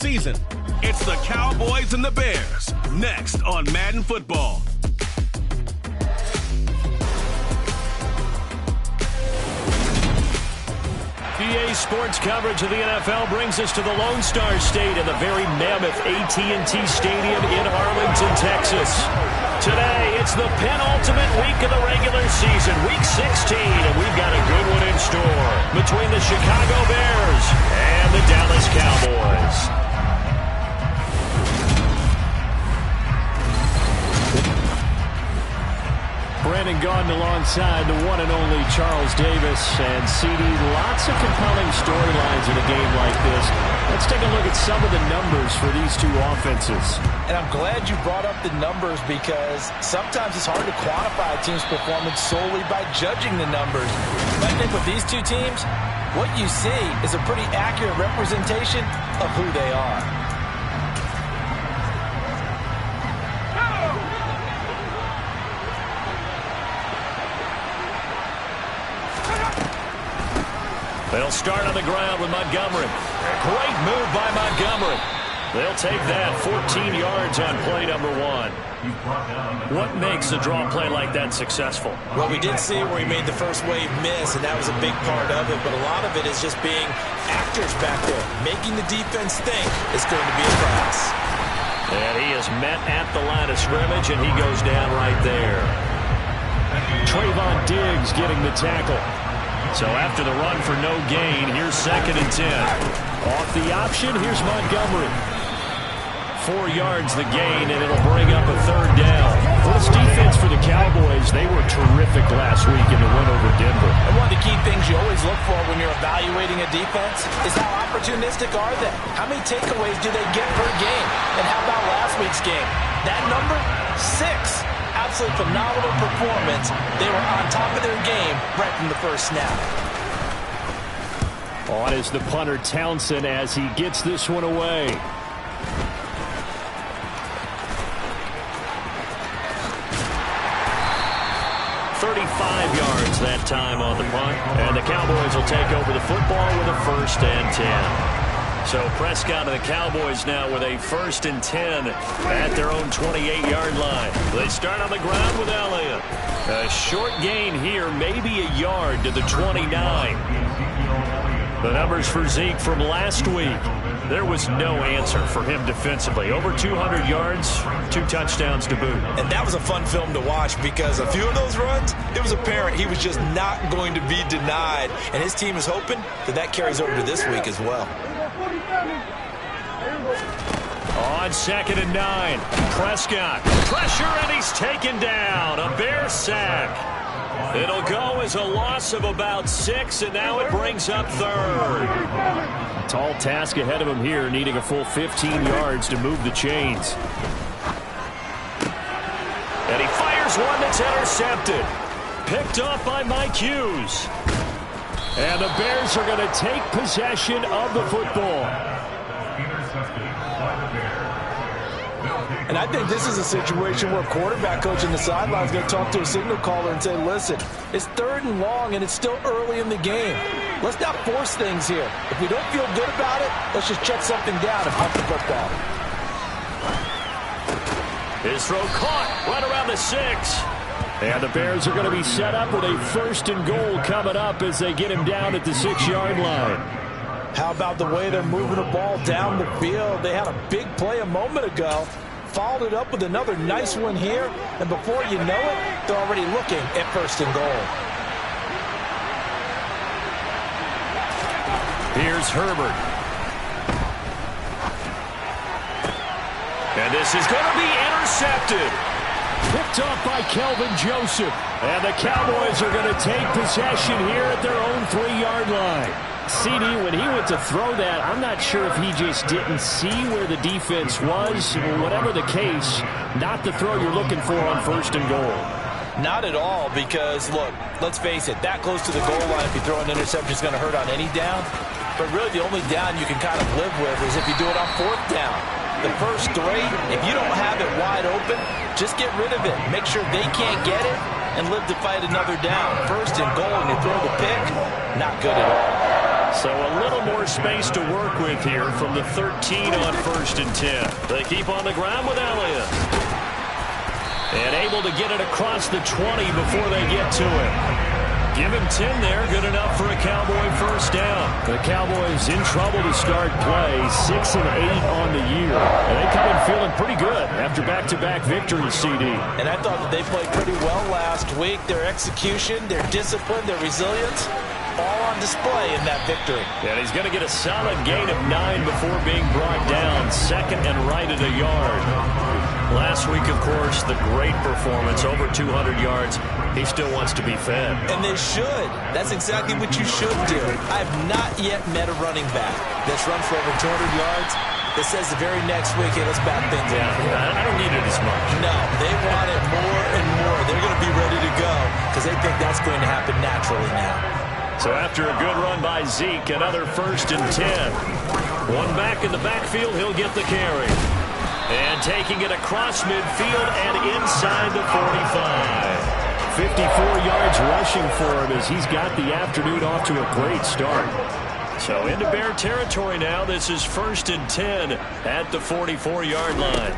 season. It's the Cowboys and the Bears, next on Madden Football. EA Sports coverage of the NFL brings us to the Lone Star State in the very mammoth AT&T Stadium in Arlington, Texas. Today, it's the penultimate week of the regular season, week 16, and we've got a good one in store between the Chicago Bears and the Dallas Cowboys. Brandon Gaudin alongside the one and only Charles Davis. And CD, lots of compelling storylines in a game like this. Let's take a look at some of the numbers for these two offenses. And I'm glad you brought up the numbers because sometimes it's hard to quantify a team's performance solely by judging the numbers. But I think with these two teams, what you see is a pretty accurate representation of who they are. They'll start on the ground with Montgomery. Great move by Montgomery. They'll take that 14 yards on play number 1. What makes a draw play like that successful? Well, we did see where he made the first wave miss, and that was a big part of it. But a lot of it is just being actors back there, making the defense think it's going to be a pass. And he is met at the line of scrimmage, and he goes down right there. Trayvon Diggs getting the tackle. So after the run for no gain, here's 2nd and 10. Off the option, here's Montgomery. 4 yards the gain, and it'll bring up a 3rd down. For this defense for the Cowboys, they were terrific last week in the win over Denver. And one of the key things you always look for when you're evaluating a defense is how opportunistic are they? How many takeaways do they get per game? And how about last week's game? That number? 6. Absolutely phenomenal performance. They were on top of their game right from the first snap. On is the punter Townsend as he gets this one away. .35 yards that time on the punt. And the Cowboys will take over the football with a 1st and 10. So Prescott and the Cowboys now with a 1st and 10 at their own 28-yard line. They start on the ground with Elliott. A short gain here, maybe a yard to the 29. The numbers for Zeke from last week. There was no answer for him defensively. Over 200 yards, 2 touchdowns to boot. And that was a fun film to watch because a few of those runs, it was apparent he was just not going to be denied. And his team is hoping that that carries over to this week as well. On 2nd and 9, Prescott. Pressure, and he's taken down. A Bear sack. It'll go as a loss of about 6, and now it brings up 3rd. Tall task ahead of him here, needing a full 15 yards to move the chains. And he fires one that's intercepted. Picked off by Mike Hughes. And the Bears are going to take possession of the football. And I think this is a situation where a quarterback coach in the sideline is going to talk to a signal caller and say, listen, it's 3rd and long and it's still early in the game. Let's not force things here. If we don't feel good about it, let's just check something down and punt the football. His throw caught right around the 6. And the Bears are going to be set up with a 1st and goal coming up as they get him down at the 6-yard line. How about the way they're moving the ball down the field? They had a big play a moment ago. Followed it up with another nice one here. And before you know it, they're already looking at 1st and goal. Here's Herbert. And this is going to be intercepted. Picked off by Kelvin Joseph. And the Cowboys are going to take possession here at their own 3-yard line. CD, when he went to throw that, I'm not sure if he just didn't see where the defense was. Whatever the case, not the throw you're looking for on 1st and goal. Not at all, because, look, let's face it, that close to the goal line, if you throw an interception, is going to hurt on any down. But really, the only down you can kind of live with is if you do it on 4th down. The first 3, if you don't have it wide open, just get rid of it. Make sure they can't get it and live to fight another down. 1st and goal, and you throw the pick, not good at all. So a little more space to work with here from the 13 on 1st and 10. They keep on the ground with Elliott. And able to get it across the 20 before they get to him. Give him 10 there. Good enough for a Cowboy first down. The Cowboys in trouble to start play. 6 and 8 on the year. And they come in feeling pretty good after back-to-back victories, CD. And I thought that they played pretty well last week. Their execution, their discipline, their resilience, all on display in that victory. And he's going to get a solid gain of 9 before being brought down. Second and right at a yard. Last week, of course, the great performance, over 200 yards. He still wants to be fed. And they should. That's exactly what you should do. I have not yet met a running back that's run for over 200 yards that says the very next week, hey, let's back things up. I don't need it as much. No, they want it more and more. They're going to be ready to go because they think that's going to happen naturally now. So after a good run by Zeke, another 1st and 10. One back in the backfield, he'll get the carry. And taking it across midfield and inside the 45. 54 yards rushing for him as he's got the afternoon off to a great start. So into Bear territory now. This is 1st and 10 at the 44-yard line.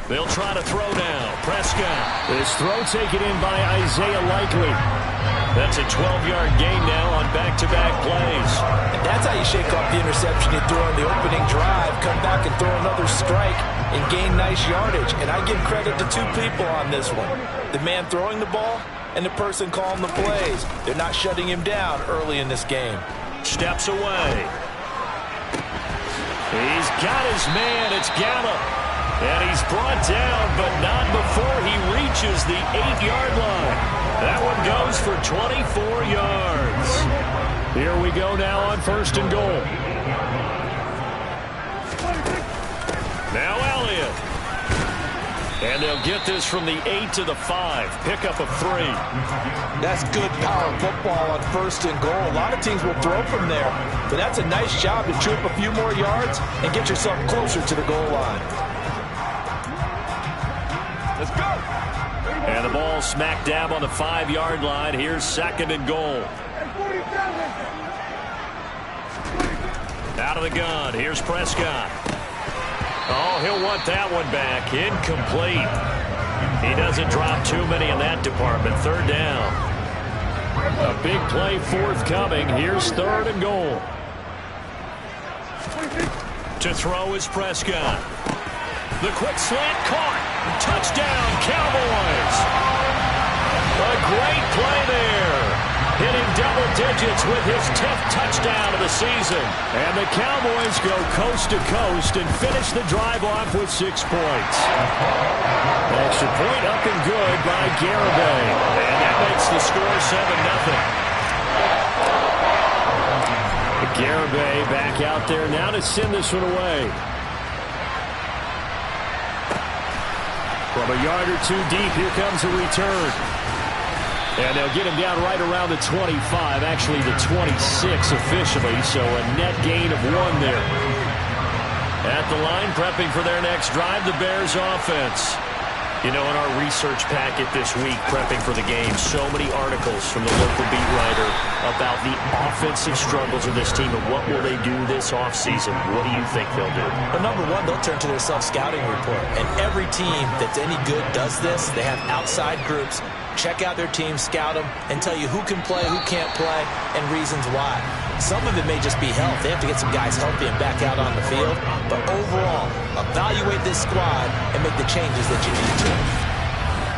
They'll try to throw now. Prescott. This throw taken in by Isaiah Likely. That's a 12-yard gain now on back-to-back plays. And that's how you shake off the interception you throw on the opening drive, come back and throw another strike and gain nice yardage. And I give credit to two people on this one. The man throwing the ball and the person calling the plays. They're not shutting him down early in this game. Steps away. He's got his man. It's Gallup. And he's brought down, but not before he reaches the 8-yard line. That one goes for 24 yards. Here we go now on 1st and goal. Now Elliott. And they'll get this from the 8 to the 5. Pickup of 3. That's good power football on 1st and goal. A lot of teams will throw from there. But that's a nice job to chew up a few more yards and get yourself closer to the goal line. Let's go. And the ball smack dab on the 5-yard line. Here's 2nd and goal. Out of the gun. Here's Prescott. Oh, he'll want that one back. Incomplete. He doesn't drop too many in that department. 3rd down. A big play forthcoming. Here's 3rd and goal. To throw is Prescott. The quick slant caught. Touchdown, Cowboys. A great play there. Hitting double digits with his 10th touchdown of the season. And the Cowboys go coast to coast and finish the drive off with 6 points. Extra point up and good by Garibay. And that makes the score 7-0. Garibay back out there now to send this one away. From a yard or 2 deep, here comes a return. And they'll get him down right around the 25, actually the 26 officially, so a net gain of 1 there. At the line, prepping for their next drive, the Bears offense. You know, in our research packet this week, prepping for the game, so many articles from the local beat writer about the offensive struggles of this team and what will they do this offseason. What do you think they'll do? Well, number one, they'll turn to their self-scouting report. And every team that's any good does this. They have outside groups. Check out their team, scout them, and tell you who can play, who can't play, and reasons why. Some of it may just be health. They have to get some guys healthy and back out on the field. But overall, evaluate this squad and make the changes that you need to.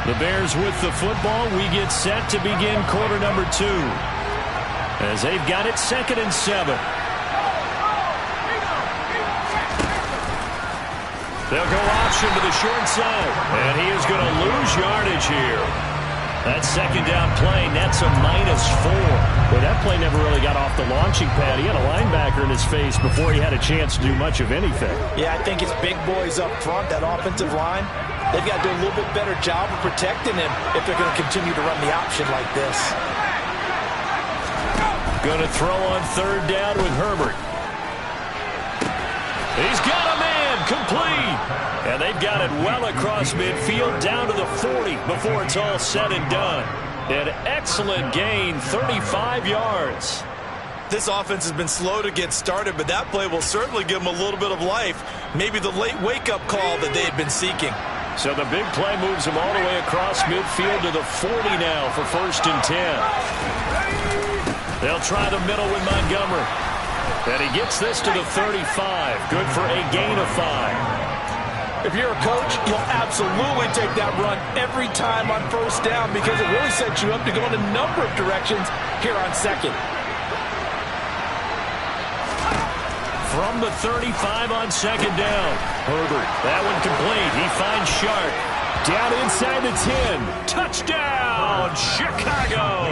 The Bears with the football. We get set to begin quarter number 2. As they've got it 2nd and 7. They'll go option to the short side. And he is going to lose yardage here. That 2nd down play nets a -4. Well, that play never really got off the launching pad. He had a linebacker in his face before he had a chance to do much of anything. Yeah, I think it's big boys up front, that offensive line. They've got to do a little bit better job of protecting him if they're going to continue to run the option like this. Going to throw on 3rd down with Herbert. He's got a man, complete. And they've got it well across midfield down to the 40 before it's all said and done. An excellent gain, 35 yards. This offense has been slow to get started, but that play will certainly give them a little bit of life. Maybe the late wake-up call that they had been seeking. So the big play moves them all the way across midfield to the 40 now for 1st and 10. They'll try the middle with Montgomery. And he gets this to the 35. Good for a gain of 5. If you're a coach, you'll absolutely take that run every time on 1st down because it really sets you up to go in a number of directions here on 2nd. From the 35 on 2nd down. Herbert, that one complete. He finds Sharp. Down inside the 10. Touchdown, Chicago!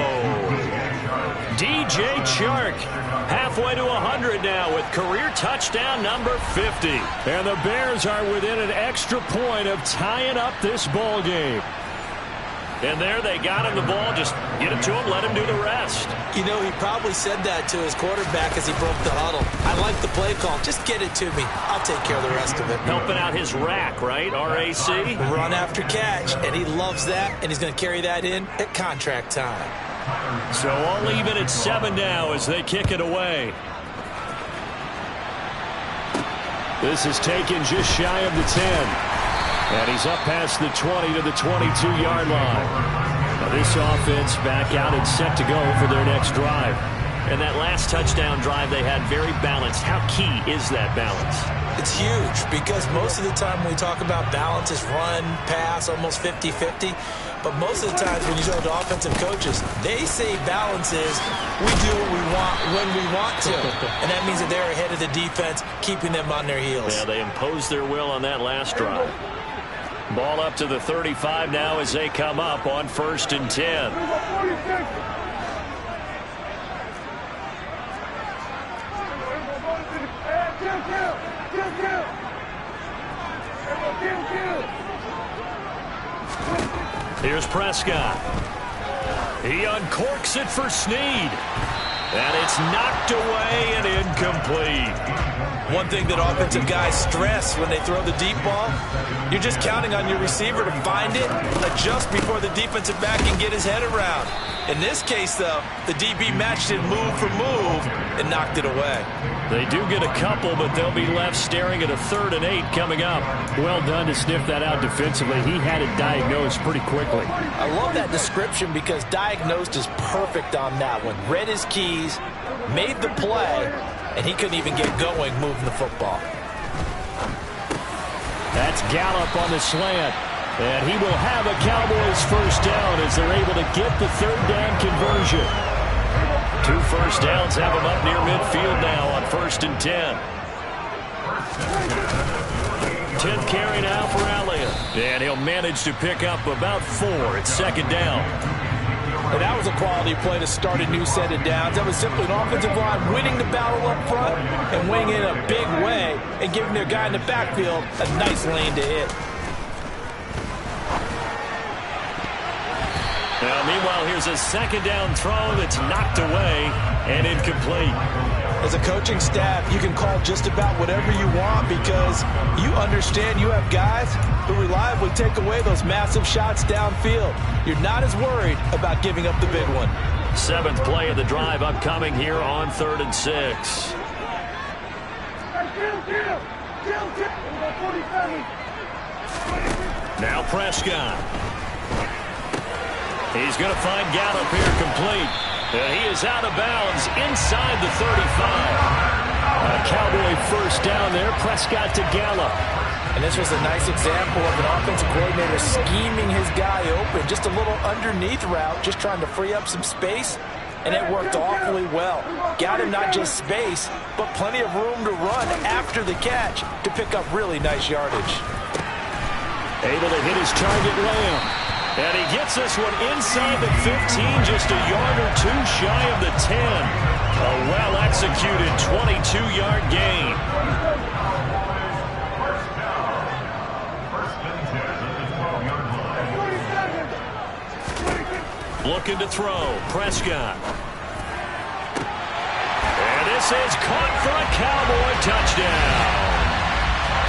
DJ Chark halfway to 100 now with career touchdown number 50. And the Bears are within an extra point of tying up this ball game. And there they got him the ball. Just get it to him, let him do the rest. You know, he probably said that to his quarterback as he broke the huddle. I like the play call. Just get it to me. I'll take care of the rest of it. Helping out his rack, right? R-A-C? Run after catch. And he loves that, and he's going to carry that in at contract time. So all even at 7 now as they kick it away. This is taken just shy of the 10. And he's up past the 20 to the 22-yard line. Now this offense back out and set to go for their next drive. And that last touchdown drive they had very balanced. How key is that balance? It's huge because most of the time when we talk about balance is run, pass, almost 50-50. But most of the times when you talk to offensive coaches, they say balance is we do what we want when we want to. And that means that they're ahead of the defense, keeping them on their heels. Yeah, they imposed their will on that last drive. Ball up to the 35 now as they come up on 1st and 10. Here's Prescott. He uncorks it for Snead. And it's knocked away and incomplete. One thing that offensive guys stress when they throw the deep ball, you're just counting on your receiver to find it, adjust before the defensive back can get his head around. In this case, though, the DB matched it move for move and knocked it away. They do get a couple, but they'll be left staring at a 3rd and 8 coming up. Well done to sniff that out defensively. He had it diagnosed pretty quickly. I love that description because diagnosed is perfect on that one. Read his keys, made the play, and he couldn't even get going moving the football. That's Gallup on the slant. And he will have a Cowboys 1st down as they're able to get the 3rd down conversion. 2 first downs have him up near midfield now on 1st and 10. 10th carry now for Elliott. And he'll manage to pick up about 4 at 2nd down. And that was a quality play to start a new set of downs. That was simply an offensive line winning the battle up front and winning in a big way and giving their guy in the backfield a nice lane to hit. Now, meanwhile, here's a 2nd down throw that's knocked away and incomplete. As a coaching staff, you can call just about whatever you want because you understand you have guys who reliably take away those massive shots downfield. You're not as worried about giving up the big one. 7th play of the drive upcoming here on 3rd and 6. Now Prescott. He's going to find Gallup here complete. And he is out of bounds inside the 35. A Cowboy 1st down there. Prescott to Gallup. And this was a nice example of an offensive coordinator scheming his guy open. Just a little underneath route, just trying to free up some space. And it worked awfully well. Got him not just space, but plenty of room to run after the catch to pick up really nice yardage. Able to hit his target, Lamb. And he gets this one inside the 15, just a yard or 2 shy of the 10. A well-executed 22-yard gain. Looking to throw. Prescott. And this is caught for a Cowboy touchdown.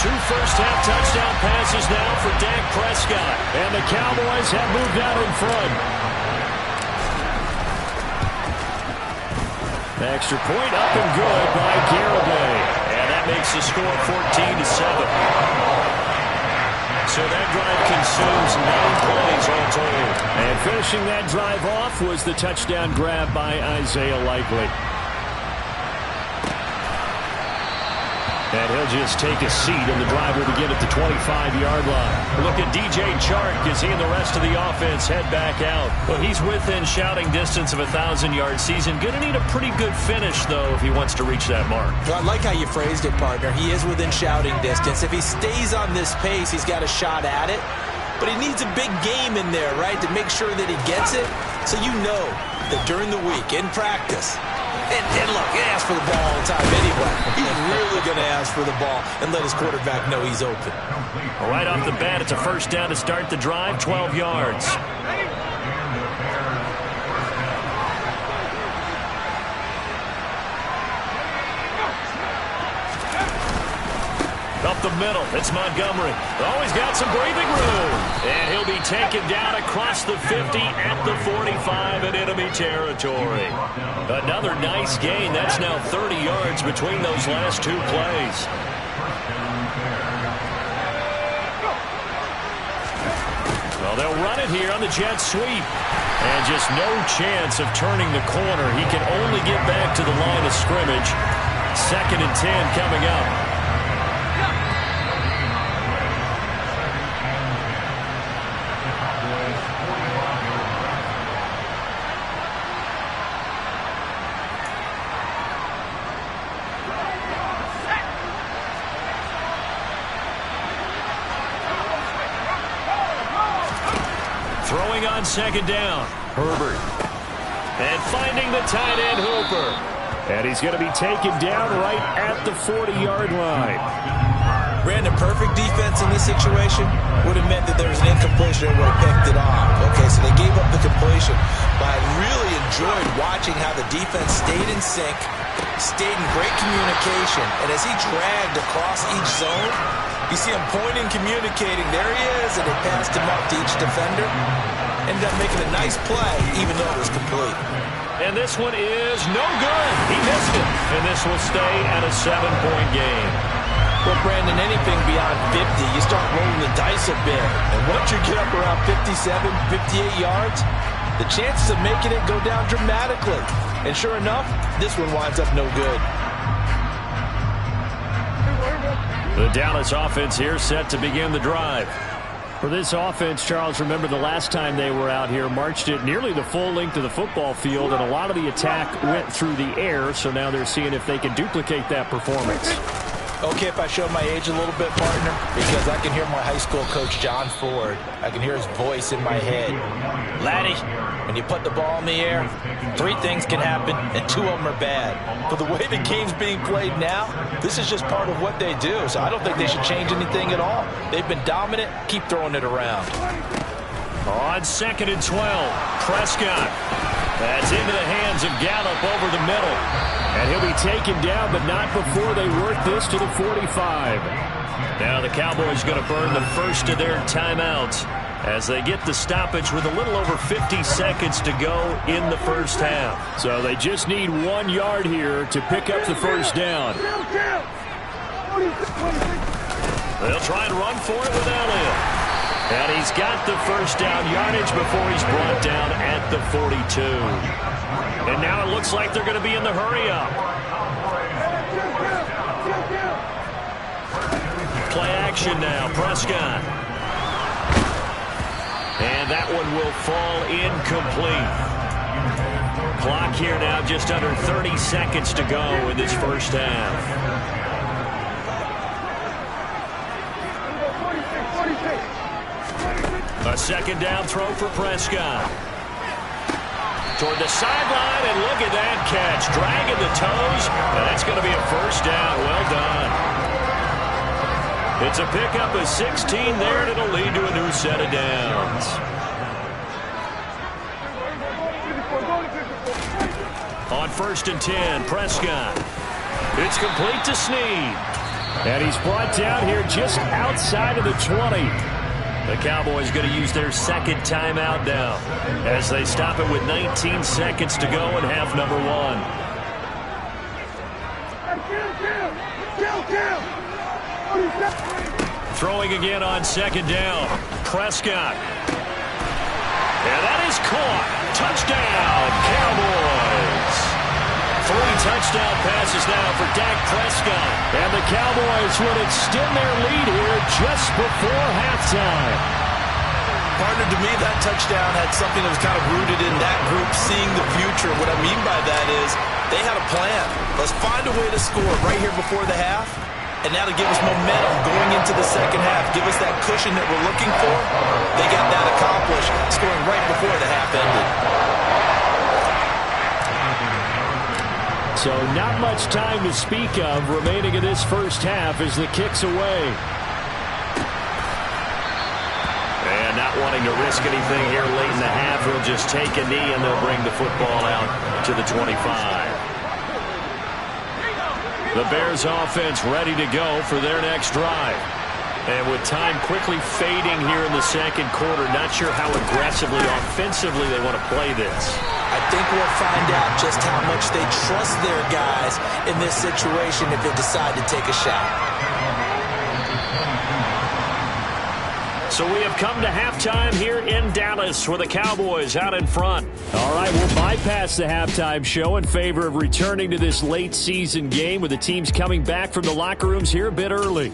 2 first-half touchdown passes now for Dak Prescott. And the Cowboys have moved out in front. Extra point up and good by Garibay. And that makes the score 14-7. So that drive consumes 9 plays all told. And finishing that drive off was the touchdown grab by Isaiah Likely. And he'll just take a seat, and the drive will begin at the 25-yard line. Look at DJ Chark as he and the rest of the offense head back out. Well, he's within shouting distance of a 1,000-yard season. Going to need a pretty good finish, though, if he wants to reach that mark. Well, I like how you phrased it, partner. He is within shouting distance. If he stays on this pace, he's got a shot at it. But he needs a big game in there, right, to make sure that he gets it. So you know that during the week, in practice, and look, he asks for the ball all the time anyway. He's really going to ask for the ball and let his quarterback know he's open. Right off the bat, it's a first down to start the drive, 12 yards. Up the middle, it's Montgomery. Oh, he's got some breathing room. And he'll be taken down across the 50 at the 45 in enemy territory. Another nice gain. That's now 30 yards between those last 2 plays. Well, they'll run it here on the jet sweep. And just no chance of turning the corner. He can only get back to the line of scrimmage. 2nd and 10 coming up. Throwing on 2nd down, Herbert. And finding the tight end, Hooper. And he's going to be taken down right at the 40-yard line. Brandon, perfect defense in this situation would have meant that there was an incompletion and would have picked it off. Okay, so they gave up the completion. But I really enjoyed watching how the defense stayed in sync, stayed in great communication. And as he dragged across each zone, you see him pointing, communicating. There he is, and they passed him up to each defender. Ended up making a nice play, even though it was complete. And this one is no good. He missed it. And this will stay at a 7-point game. Well, Brandon, anything beyond 50, you start rolling the dice a bit. And once you get up around 57, 58 yards, the chances of making it go down dramatically. And sure enough, this one winds up no good. The Dallas offense here set to begin the drive. For this offense, Charles, remember the last time they were out here, marched it nearly the full length of the football field, and a lot of the attack went through the air, so now they're seeing if they can duplicate that performance. Okay, if I show my age a little bit, partner, because I can hear my high school coach, John Ford. I can hear his voice in my head. Laddie, when you put the ball in the air, 3 things can happen, and 2 of them are bad. But the way the game's being played now, this is just part of what they do, so I don't think they should change anything at all. They've been dominant. Keep throwing it around. On 2nd and 12, Prescott. That's into the hands of Gallup over the middle. And he'll be taken down, but not before they work this to the 45. Now the Cowboys going to burn the first of their timeouts as they get the stoppage with a little over 50 seconds to go in the first half. So they just need 1 yard here to pick up the first down. They'll try and run for it with Elliott. And he's got the first down yardage before he's brought down at the 42. And now it looks like they're going to be in the hurry-up. Play action now, Prescott. And that one will fall incomplete. Clock here now just under 30 seconds to go in this first half. A 2nd down throw for Prescott. Toward the sideline, and look at that catch. Dragging the toes, and that's going to be a first down. Well done. It's a pickup of 16 there, and it'll lead to a new set of downs. On 1st and 10, Prescott. It's complete to Snead. And he's brought down here just outside of the 20. The Cowboys going to use their 2nd timeout now as they stop it with 19 seconds to go in half number 1. Throwing again on second down. Prescott. And that is caught. Touchdown, Cowboys. 3 touchdown passes now for Dak Prescott. And the Cowboys would extend their lead here just before halftime. Partner, to me, that touchdown had something that was kind of rooted in that group seeing the future. What I mean by that is they had a plan. Let's find a way to score right here before the half, and that'll give us momentum going into the second half, give us that cushion that we're looking for. They got that accomplished, scoring right before the half ended. So not much time to speak of remaining in this first half as the kick's away. And not wanting to risk anything here late in the half, he'll just take a knee and they'll bring the football out to the 25. The Bears offense ready to go for their next drive. And with time quickly fading here in the second quarter, not sure how aggressively, offensively they want to play this. I think we'll find out just how much they trust their guys in this situation if they decide to take a shot. So we have come to halftime here in Dallas with the Cowboys out in front. All right, we'll bypass the halftime show in favor of returning to this late season game with the teams coming back from the locker rooms here a bit early.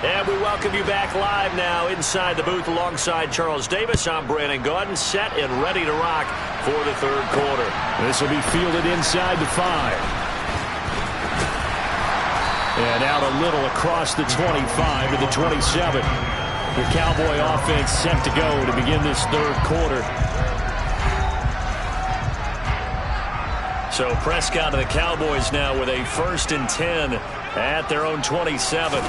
And we welcome you back live now inside the booth alongside Charles Davis. I'm Brandon Gaudin, set and ready to rock for the third quarter. This will be fielded inside the 5. And out a little across the 25 to the 27. The Cowboy offense set to go to begin this third quarter. So Prescott and the Cowboys now with a 1st and 10 at their own 27.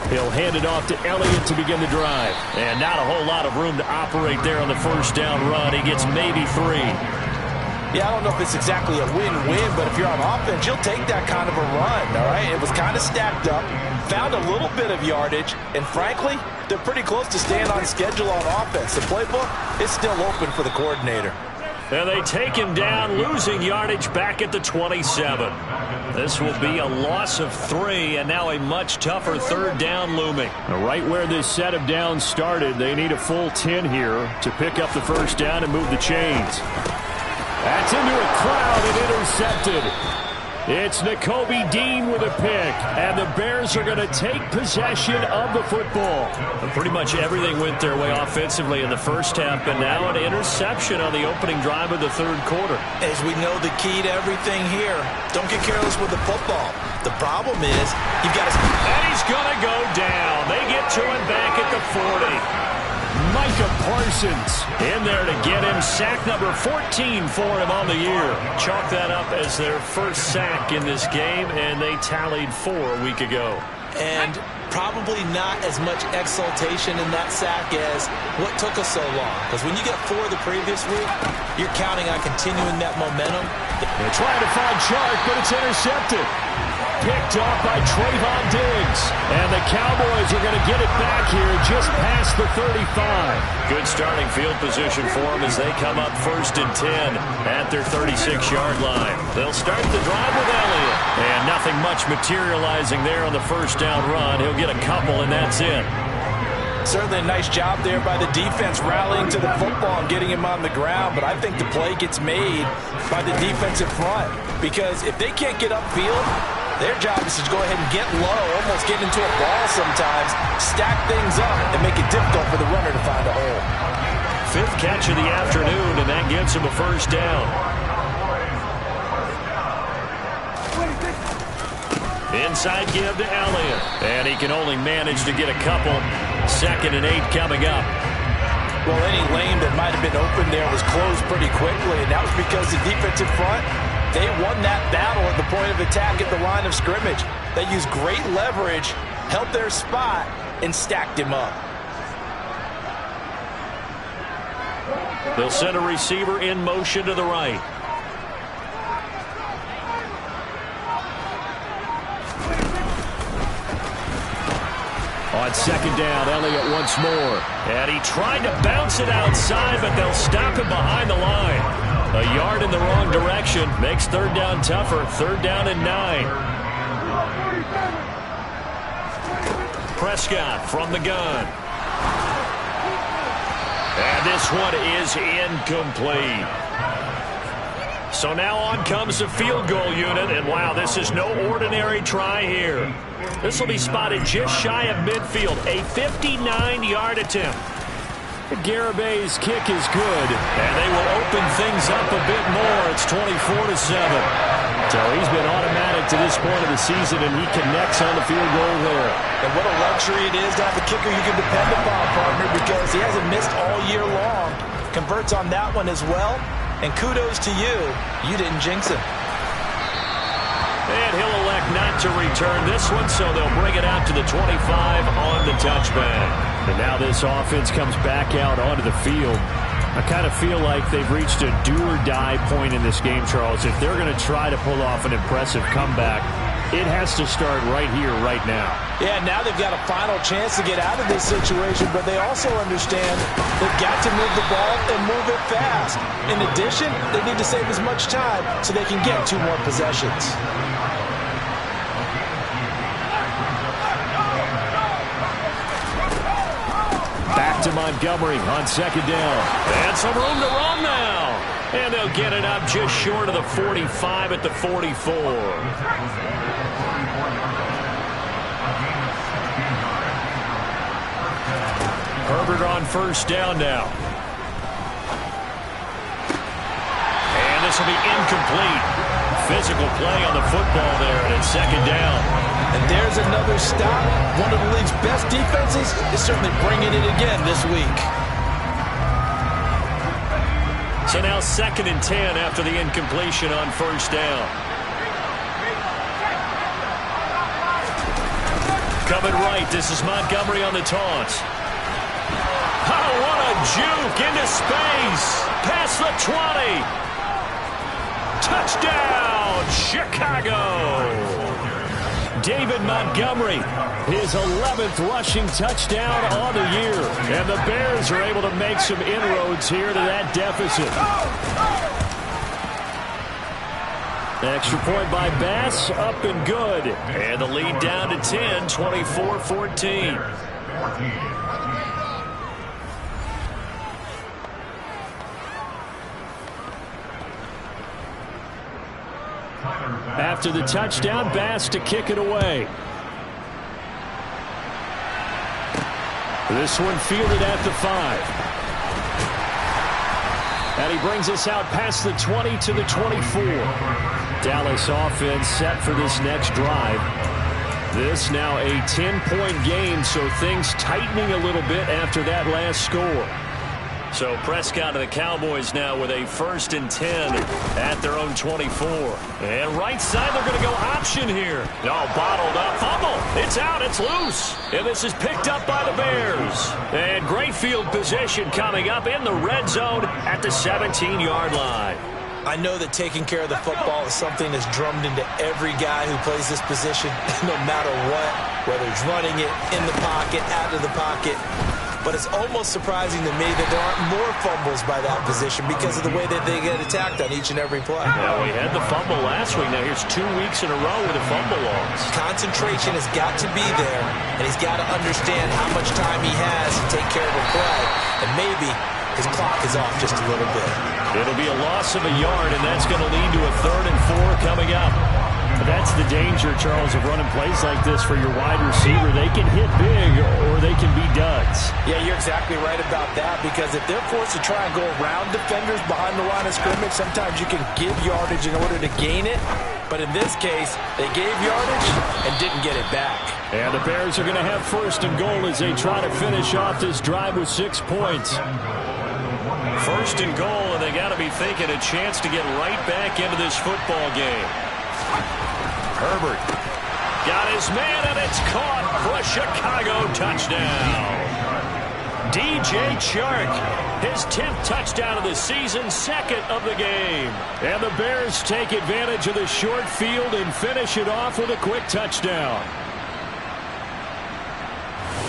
He'll hand it off to Elliott to begin the drive. And not a whole lot of room to operate there on the first down run. He gets maybe 3. Yeah, I don't know if it's exactly a win-win, but if you're on offense, you'll take that kind of a run, all right? It was kind of stacked up, found a little bit of yardage, and frankly, they're pretty close to staying on schedule on offense. The playbook is still open for the coordinator. And they take him down, losing yardage back at the 27. This will be a loss of 3, and now a much tougher third down looming. Right where this set of downs started, they need a full 10 here to pick up the first down and move the chains. That's into a crowd and intercepted. It's Nakobe Dean with a pick, and the Bears are going to take possession of the football. And pretty much everything went their way offensively in the first half, but now an interception on the opening drive of the third quarter. As we know, the key to everything here, don't get careless with the football. The problem is, you've got to... And he's going to go down. They get to him back at the 40. Micah Parsons in there to get him. Sack number 14 for him on the year. Chalk that up as their first sack in this game, and they tallied 4 a week ago. And probably not as much exultation in that sack as what took us so long. Because when you get 4 the previous week, you're counting on continuing that momentum. They're trying to find Chark, but it's intercepted. Picked off by Trayvon Diggs. And the Cowboys are going to get it back here just past the 35. Good starting field position for them as they come up 1st and 10 at their 36-yard line. They'll start the drive with Elliott. And nothing much materializing there on the first down run. He'll get a couple, and that's it. Certainly a nice job there by the defense rallying to the football and getting him on the ground. But I think the play gets made by the defensive front. Because if they can't get upfield, their job is to go ahead and get low, almost get into a ball sometimes, stack things up, and make it difficult for the runner to find a hole. 5th catch of the afternoon, and that gives him a first down. Inside give to Elliott. And he can only manage to get a couple. 2nd and 8 coming up. Well, any lane that might have been open there was closed pretty quickly, and that was because the defensive front, they won that battle at the point of attack at the line of scrimmage. They used great leverage, held their spot, and stacked him up. They'll send a receiver in motion to the right. On 2nd down, Elliott once more. And he tried to bounce it outside, but they'll stop him behind the line. A yard in the wrong direction makes third down tougher. Third down and 9. Prescott from the gun. And this one is incomplete. So now on comes the field goal unit, and wow, this is no ordinary try here. This will be spotted just shy of midfield, a 59-yard attempt. Garabay's kick is good, and they will open things up a bit more. It's 24-7. So he's been automatic to this point of the season, and he connects on the field goal there. And what a luxury it is to have a kicker you can depend upon, partner, because he hasn't missed all year long. Converts on that one as well. And kudos to you. You didn't jinx him. And he'll elect not to return this one, so they'll bring it out to the 25 on the touchback. And now this offense comes back out onto the field. I kind of feel like they've reached a do-or-die point in this game, Charles. If they're going to try to pull off an impressive comeback, it has to start right here, right now. Yeah, now they've got a final chance to get out of this situation, but they also understand they've got to move the ball and move it fast. In addition, they need to save as much time so they can get 2 more possessions. Back to Montgomery on second down. And some room to run now. And they'll get it up just short of the 45 at the 44. Herbert on first down now. And this will be incomplete. Physical play on the football there, and it's second down. And there's another stop. One of the league's best defenses is certainly bringing it again this week. So now second and 10 after the incompletion on first down. Coming right, this is Montgomery on the taunt. Oh, what a juke into space. Past the 20. Touchdown, Chicago. David Montgomery, his 11th rushing touchdown on the year. And the Bears are able to make some inroads here to that deficit. Extra point by Bass, up and good. And the lead down to 10, 24-14. After the touchdown, Bass to kick it away. This one fielded at the 5. And he brings us out past the 20 to the 24. Dallas offense set for this next drive. This now a 10-point game, so things tightening a little bit after that last score. So Prescott and the Cowboys now with a 1st and 10 at their own 24. And right side, they're going to go option here. All bottled up. Fumble. It's out. It's loose. And this is picked up by the Bears. And great field position coming up in the red zone at the 17-yard line. I know that taking care of the football is something that's drummed into every guy who plays this position, no matter what, whether he's running it, in the pocket, out of the pocket. But it's almost surprising to me that there aren't more fumbles by that position because of the way that they get attacked on each and every play. Yeah, we had the fumble last week. Now here's 2 weeks in a row with a fumble loss. Concentration has got to be there, and he's got to understand how much time he has to take care of a play. And maybe his clock is off just a little bit. It'll be a loss of a yard, and that's going to lead to a 3rd and 4 coming up. That's the danger, Charles, of running plays like this for your wide receiver. They can hit big or they can be duds. Yeah, you're exactly right about that, because if they're forced to try and go around defenders behind the line of scrimmage, sometimes you can give yardage in order to gain it. But in this case, they gave yardage and didn't get it back. And the Bears are going to have 1st and goal as they try to finish off this drive with 6 points. 1st and goal, and they got to be thinking a chance to get right back into this football game. Herbert got his man, and it's caught for a Chicago touchdown. DJ Chark, his 10th touchdown of the season, 2nd of the game. And the Bears take advantage of the short field and finish it off with a quick touchdown.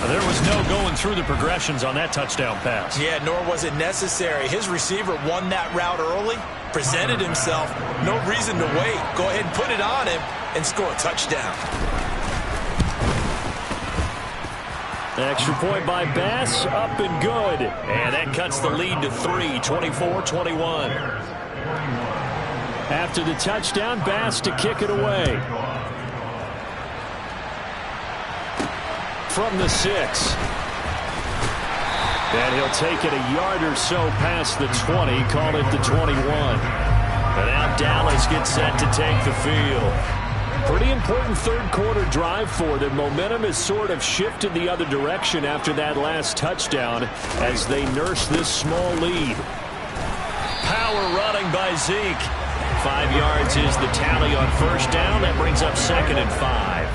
There was no going through the progressions on that touchdown pass. Yeah, nor was it necessary. His receiver won that route early, presented himself. No reason to wait. Go ahead and put it on him and score a touchdown. Extra point by Bass, up and good. And that cuts the lead to 3, 24-21. After the touchdown, Bass to kick it away. From the 6. And he'll take it a yard or so past the 20, call it the 21. And now Dallas gets set to take the field. Pretty important third quarter drive for them. Momentum has sort of shifted the other direction after that last touchdown as they nurse this small lead. Power running by Zeke. 5 yards is the tally on first down. That brings up 2nd and 5.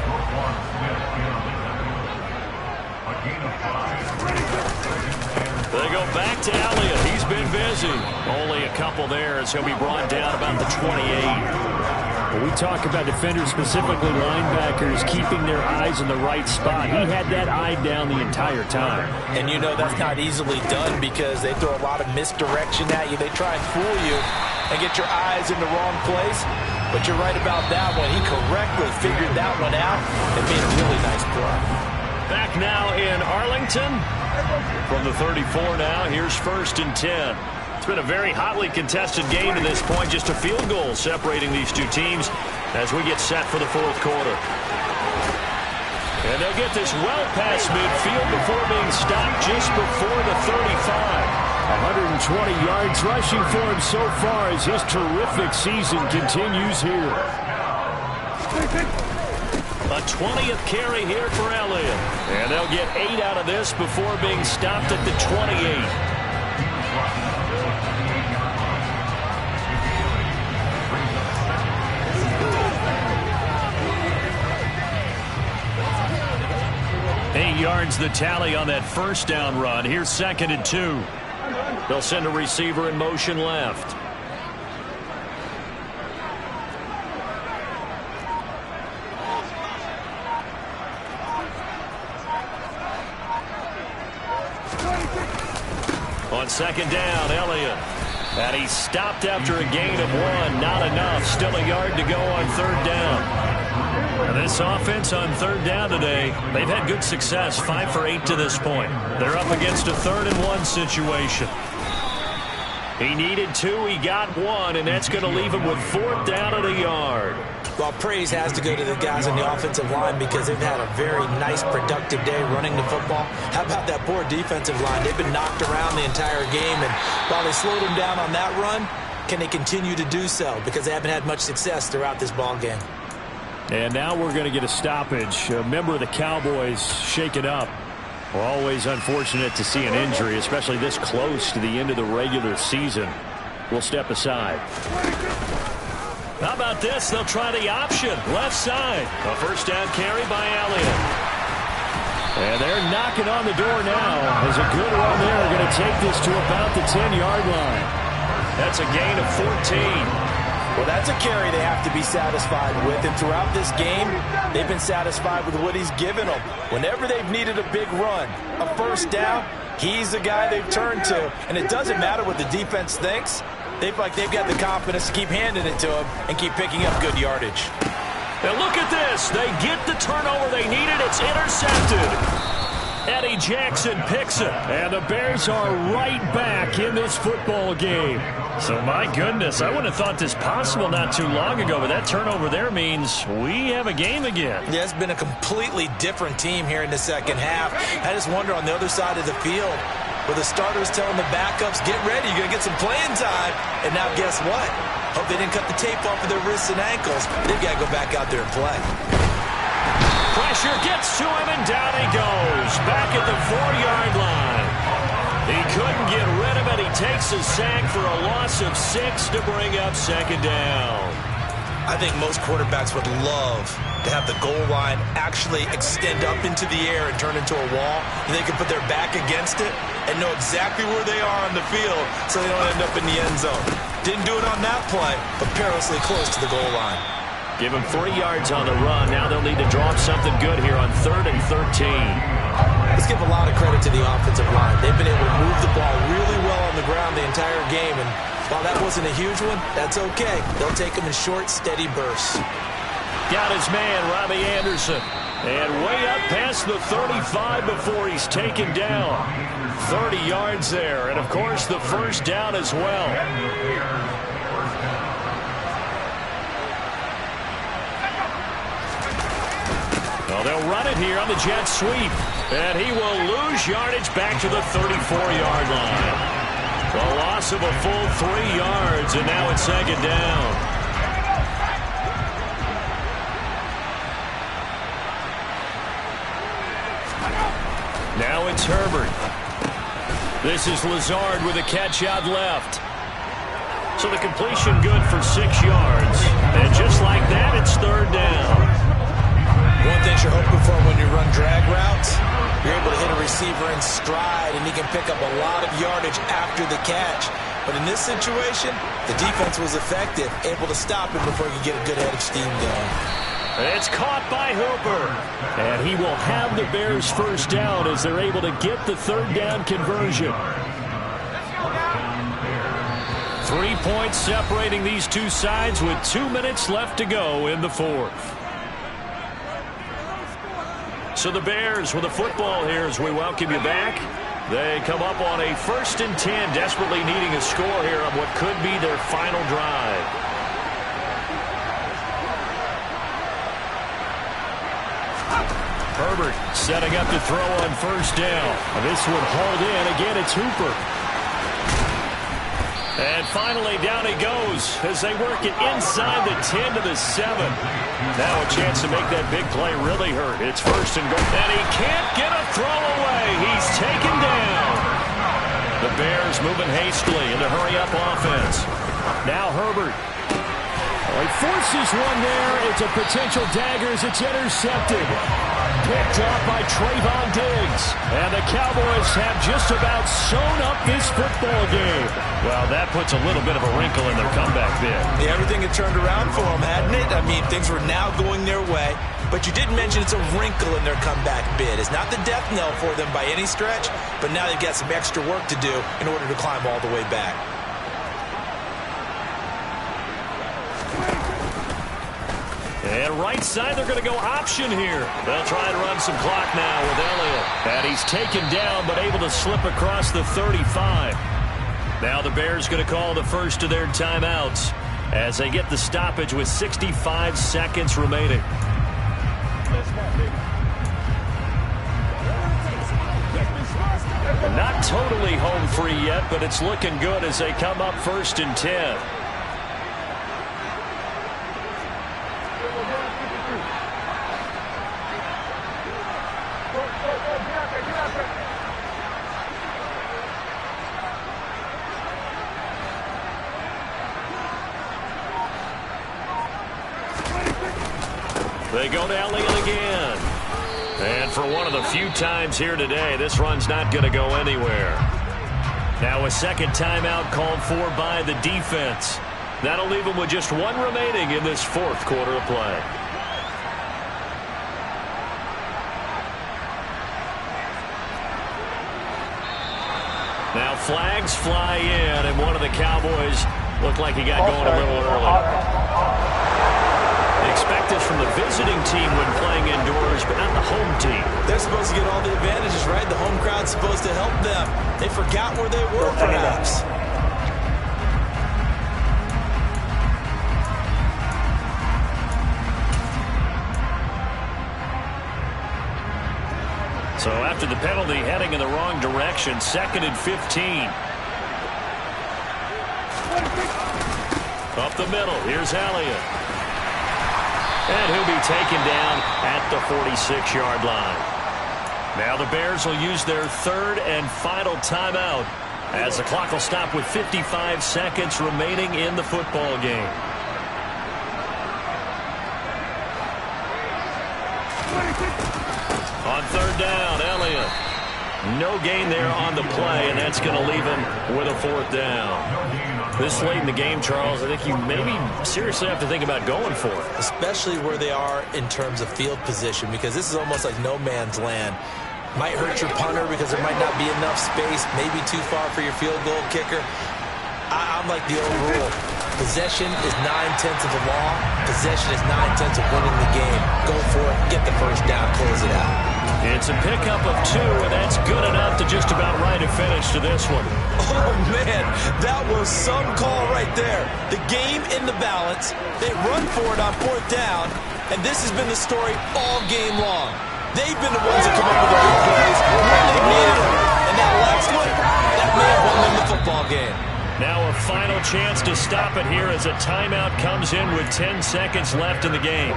They go back to Elliott. He's been busy. Only a couple there as he'll be brought down about the 28. When we talk about defenders, specifically linebackers, keeping their eyes in the right spot. He had that eye down the entire time. And you know that's not easily done because they throw a lot of misdirection at you. They try and fool you and get your eyes in the wrong place. But you're right about that one. He correctly figured that one out and made a really nice play. Back now in Arlington. From the 34 now, here's 1st and 10. It's been a very hotly contested game to this point. Just a field goal separating these two teams as we get set for the 4th quarter. And they'll get this well past midfield before being stopped just before the 35. 120 yards rushing for him so far as his terrific season continues here. A 20th carry here for Elliott. And they'll get 8 out of this before being stopped at the 28. Eight yards the tally on that first down run. Here's 2nd and 2. They'll send a receiver in motion left. On 2nd down, Elliott. And he's stopped after a gain of 1. Not enough. Still a yard to go on 3rd down. And this offense on 3rd down today, they've had good success. 5 for 8 to this point. They're up against a 3rd and 1 situation. He needed 2. He got 1. And that's going to leave him with 4th down and a yard. Well, praise has to go to the guys on the offensive line because they've had a very nice, productive day running the football. How about that poor defensive line? They've been knocked around the entire game, and while they slowed them down on that run, can they continue to do so? Because they haven't had much success throughout this ball game. And now we're going to get a stoppage. A member of the Cowboys shaken up. Well, always unfortunate to see an injury, especially this close to the end of the regular season. We'll step aside. How about this? They'll try the option. Left side. A first down carry by Elliott. And they're knocking on the door now. As a good run there, going to take this to about the 10-yard line. That's a gain of 14. Well, that's a carry they have to be satisfied with. And throughout this game, they've been satisfied with what he's given them. Whenever they've needed a big run, a first down, he's the guy they've turned to. And it doesn't matter what the defense thinks. They've got the confidence to keep handing it to him and keep picking up good yardage. Now look at this. They get the turnover they needed. It's intercepted. Eddie Jackson picks it. And the Bears are right back in this football game. So, my goodness, I wouldn't have thought this possible not too long ago, but that turnover there means we have a game again. Yeah, it's been a completely different team here in the second half. I just wonder on the other side of the field, where the starters telling the backups, get ready, you're going to get some playing time. And now guess what? Hope they didn't cut the tape off of their wrists and ankles. They've got to go back out there and play. Pressure gets to him, and down he goes. Back at the 4-yard line. He couldn't get rid of it. He takes a sack for a loss of 6 to bring up 2nd down. I think most quarterbacks would love to have the goal line actually extend up into the air and turn into a wall. And they can put their back against it and know exactly where they are on the field so they don't end up in the end zone. Didn't do it on that play, but perilously close to the goal line. Give him 3 yards on the run. Now they'll need to draw up something good here on 3rd and 13. Let's give a lot of credit to the offensive line. They've been able to move the ball really well on the ground the entire game, and while that wasn't a huge one, that's okay. They'll take them in short, steady bursts. Got his man, Robbie Anderson. And way up past the 35 before he's taken down. 30 yards there, and of course the first down as well. Well, they'll run it here on the jet sweep. And he will lose yardage back to the 34-yard line. The loss of a full 3 yards, and now it's second down. Now it's Herbert. This is Lazard with a catch out left. So the completion good for 6 yards. And just like that, it's third down. One thing you're hoping for when you run drag routes, you're able to hit a receiver in stride, and he can pick up a lot of yardage after the catch. But in this situation, the defense was effective, able to stop him before he could get a good head of steam going. It's caught by Hooper. And he will have the Bears first down as they're able to get the third down conversion. 3 points separating these two sides with 2 minutes left to go in the fourth. So the Bears with the football here as we welcome you back. They come up on a 1st and 10, desperately needing a score here on what could be their final drive. Herbert setting up to throw on first down. This one hauled in. Again, it's Hooper. And finally, down he goes as they work it inside the 10 to the 7. Now a chance to make that big play really hurt. It's 1st and goal. And he can't get a throw away. He's taken down. The Bears moving hastily in the hurry-up offense. Now Herbert. He forces one there. It's a potential dagger as it's intercepted. Picked off by Trayvon Diggs. And the Cowboys have just about sewn up this football game. Well, that puts a little bit of a wrinkle in their comeback bid. Yeah, everything had turned around for them, hadn't it? I mean, things were now going their way. But you didn't mention it's a wrinkle in their comeback bid. It's not the death knell for them by any stretch, but now they've got some extra work to do in order to climb all the way back. And right side, they're going to go option here. They'll try and run some clock now with Elliott. And he's taken down, but able to slip across the 35. Now the Bears going to call the first of their timeouts as they get the stoppage with 65 seconds remaining. Not totally home free yet, but it's looking good as they come up 1st and 10. They go to Elliott again. And for one of the few times here today, this run's not going to go anywhere. Now a second timeout called for by the defense. That'll leave them with just one remaining in this fourth quarter of play. Now flags fly in, and one of the Cowboys looked like he got going a little early. They expect this from the visiting team when playing indoors, but not the home team. They're supposed to get all the advantages, right? The home crowd's supposed to help them. They forgot where they were, perhaps. So after the penalty, heading in the wrong direction, 2nd and 15. Up the middle, here's Elliott. And he'll be taken down at the 46-yard line. Now the Bears will use their third and final timeout as the clock will stop with 55 seconds remaining in the football game. On third down, Elliott. No gain there on the play, and that's going to leave him with a 4th down. This late in the game, Charles, I think you maybe seriously have to think about going for it. Especially where they are in terms of field position, because this is almost like no man's land. Might hurt your punter because there might not be enough space, maybe too far for your field goal kicker. I'm like the old rule. Possession is 9/10 of the law. Possession is 9/10 of winning the game. Go for it. Get the first down. Close it out. It's a pickup of 2, and that's good enough to just about write a finish to this one. Oh, man, that was some call right there. The game in the balance. They run for it on 4th down, and this has been the story all game long. They've been the ones that come up with the big plays when they needed them. And that last one, that may have won them the football game. Now a final chance to stop it here as a timeout comes in with 10 seconds left in the game.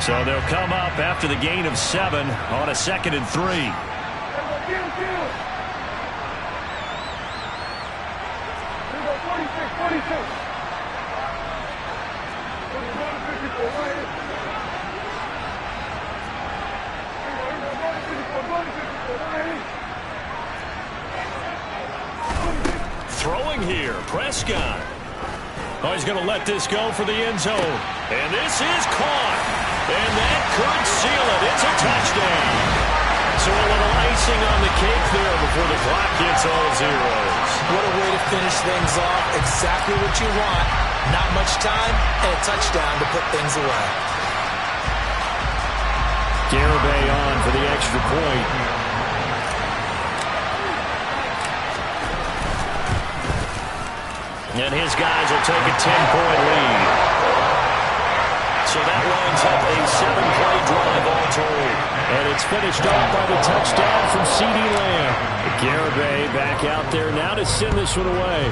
So they'll come up after the gain of 7 on a 2nd and 3. Throwing here, Prescott. Oh, he's going to let this go for the end zone. And this is caught. And that could seal it. It's a touchdown. So a little icing on the cake there before the clock hits all zeros. What a way to finish things off. Exactly what you want. Not much time and a touchdown to put things away. Garibay on for the extra point. And his guys will take a 10-point lead. So that lines up a 7-play drive all told. And it's finished off by the touchdown from CeeDee Lamb. Garibay back out there now to send this one away.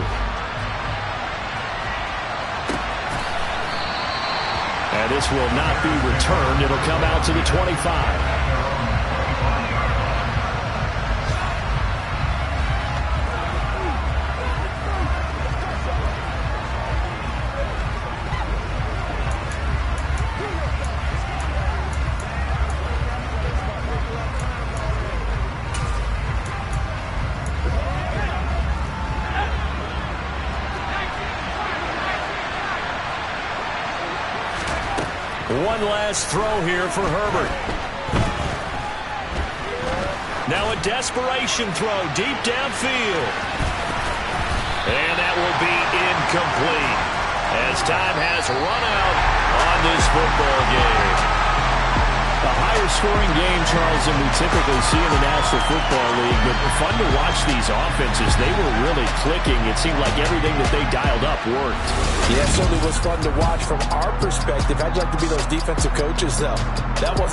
And this will not be returned. It'll come out to the 25. One last throw here for Herbert. Now a desperation throw deep downfield. And that will be incomplete as time has run out on this football game. A higher scoring game, Charles, than we typically see in the National Football League. But fun to watch these offenses. They were really clicking. It seemed like everything that they dialed up worked. Yeah, it certainly was fun to watch from our perspective. I'd like to be those defensive coaches, though. That wasn't